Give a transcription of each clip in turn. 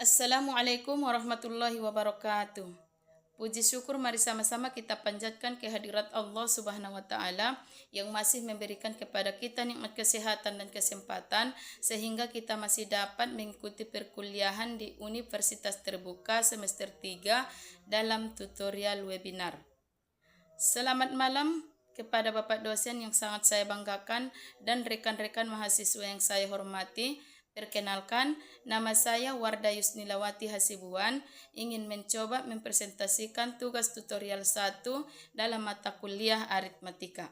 Assalamualaikum warahmatullahi wabarakatuh. Puji syukur mari sama-sama kita panjatkan kehadirat Allah Subhanahu wa taala yang masih memberikan kepada kita nikmat kesehatan dan kesempatan sehingga kita masih dapat mengikuti perkuliahan di Universitas Terbuka semester 3 dalam tutorial webinar. Selamat malam kepada Bapak dosen yang sangat saya banggakan dan rekan-rekan mahasiswa yang saya hormati. Perkenalkan, nama saya Warda Yusnilawati Hasibuan, ingin mencoba mempresentasikan tugas tutorial 1 dalam mata kuliah aritmatika.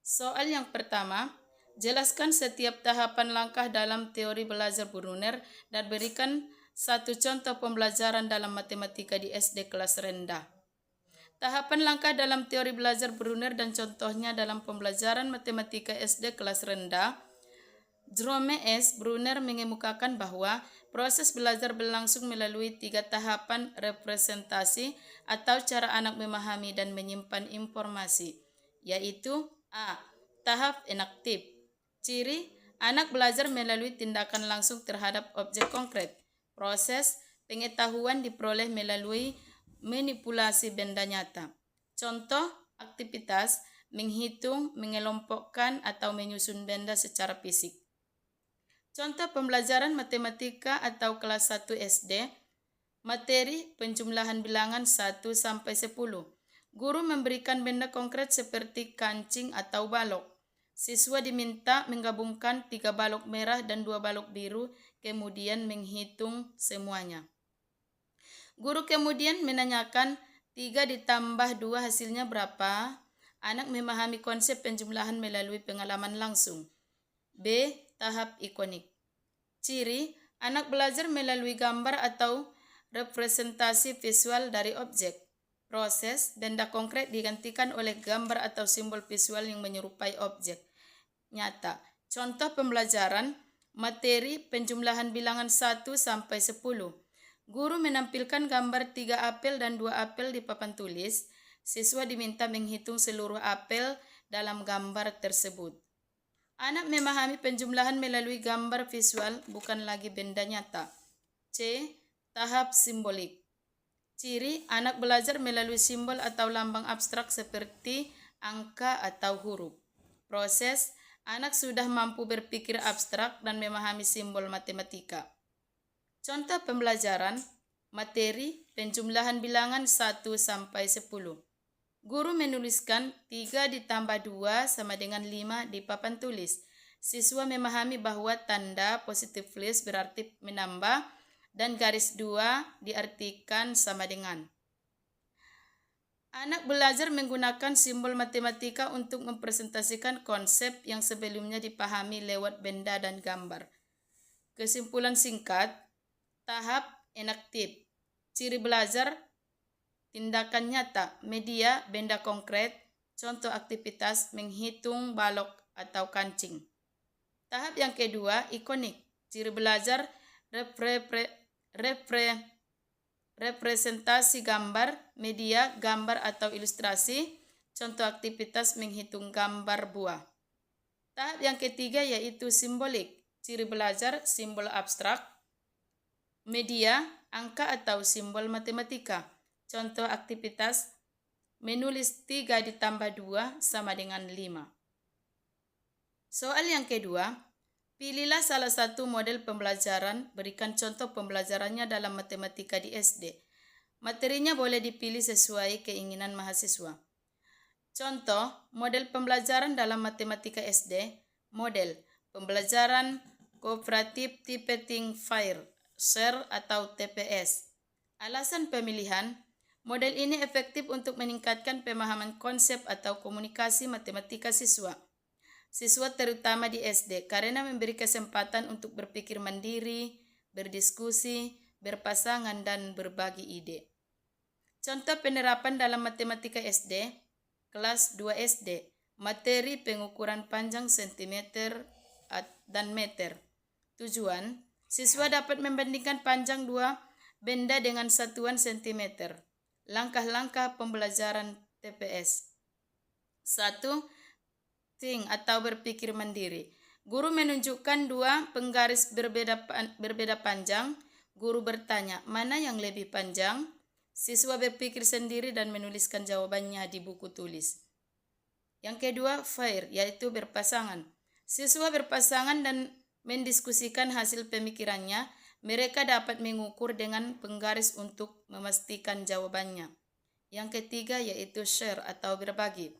Soal yang pertama, jelaskan setiap tahapan langkah dalam teori belajar Brunner dan berikan satu contoh pembelajaran dalam matematika di SD kelas rendah. Tahapan langkah dalam teori belajar Brunner dan contohnya dalam pembelajaran matematika SD kelas rendah. Jerome S. Brunner mengemukakan bahwa proses belajar berlangsung melalui 3 tahapan representasi atau cara anak memahami dan menyimpan informasi, yaitu A. Tahap enaktif. Ciri, anak belajar melalui tindakan langsung terhadap objek konkret. Proses, pengetahuan diperoleh melalui manipulasi benda nyata. Contoh, aktivitas, menghitung, mengelompokkan, atau menyusun benda secara fisik. Contoh pembelajaran matematika atau kelas 1 SD, materi penjumlahan bilangan 1 sampai 10. Guru memberikan benda konkret seperti kancing atau balok. Siswa diminta menggabungkan 3 balok merah dan 2 balok biru, kemudian menghitung semuanya. Guru kemudian menanyakan 3 ditambah 2 hasilnya berapa? Anak memahami konsep penjumlahan melalui pengalaman langsung. B. Tahap ikonik. Ciri, anak belajar melalui gambar atau representasi visual dari objek. Proses, benda konkret digantikan oleh gambar atau simbol visual yang menyerupai objek nyata. Contoh pembelajaran, materi penjumlahan bilangan 1 sampai 10. Guru menampilkan gambar 3 apel dan 2 apel di papan tulis. Siswa diminta menghitung seluruh apel dalam gambar tersebut. Anak memahami penjumlahan melalui gambar visual, bukan lagi benda nyata. C. Tahap simbolik. Ciri, anak belajar melalui simbol atau lambang abstrak seperti angka atau huruf. Proses, anak sudah mampu berpikir abstrak dan memahami simbol matematika. Contoh pembelajaran, materi penjumlahan bilangan 1 sampai 10. Guru menuliskan 3 ditambah 2 sama dengan 5 di papan tulis. Siswa memahami bahwa tanda positif plus berarti menambah dan garis 2 diartikan sama dengan. Anak belajar menggunakan simbol matematika untuk mempresentasikan konsep yang sebelumnya dipahami lewat benda dan gambar. Kesimpulan singkat, tahap enaktif. Ciri belajar, tindakan nyata, media, benda konkret, contoh aktivitas, menghitung balok atau kancing. Tahap yang kedua, ikonik. Ciri belajar, representasi gambar, media, gambar atau ilustrasi, contoh aktivitas, menghitung gambar buah. Tahap yang ketiga yaitu simbolik. Ciri belajar, simbol abstrak, media, angka atau simbol matematika. Contoh aktivitas, menulis 3 ditambah 2 sama dengan 5. Soal yang kedua, pilihlah salah satu model pembelajaran, berikan contoh pembelajarannya dalam matematika di SD. Materinya boleh dipilih sesuai keinginan mahasiswa. Contoh, model pembelajaran dalam matematika SD, model pembelajaran kooperatif tipe Think Fair, Share atau TPS. Alasan pemilihan, model ini efektif untuk meningkatkan pemahaman konsep atau komunikasi matematika siswa. Siswa terutama di SD karena memberi kesempatan untuk berpikir mandiri, berdiskusi, berpasangan, dan berbagi ide. Contoh penerapan dalam matematika SD, kelas 2 SD, materi pengukuran panjang cm dan meter. Tujuan, siswa dapat membandingkan panjang 2 benda dengan satuan cm. Langkah-langkah pembelajaran TPS. 1. Think atau berpikir mandiri. Guru menunjukkan 2 penggaris berbeda panjang. Guru bertanya, mana yang lebih panjang? Siswa berpikir sendiri dan menuliskan jawabannya di buku tulis. Yang kedua, fair, yaitu berpasangan. Siswa berpasangan dan mendiskusikan hasil pemikirannya. Mereka dapat mengukur dengan penggaris untuk memastikan jawabannya. Yang ketiga, yaitu share atau berbagi.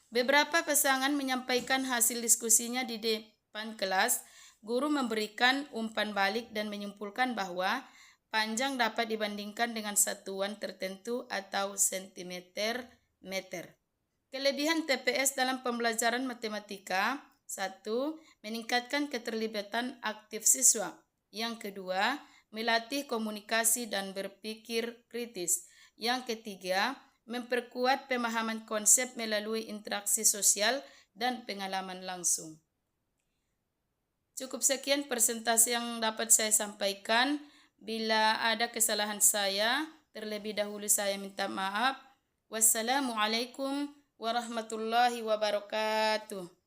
Beberapa pasangan menyampaikan hasil diskusinya di depan kelas. Guru memberikan umpan balik dan menyimpulkan bahwa panjang dapat dibandingkan dengan satuan tertentu atau sentimeter, meter. Kelebihan TPS dalam pembelajaran matematika: 1. Meningkatkan keterlibatan aktif siswa. Yang kedua, melatih komunikasi dan berpikir kritis. Yang ketiga, memperkuat pemahaman konsep melalui interaksi sosial dan pengalaman langsung. Cukup sekian presentasi yang dapat saya sampaikan. Bila ada kesalahan saya, terlebih dahulu saya minta maaf. Wassalamualaikum warahmatullahi wabarakatuh.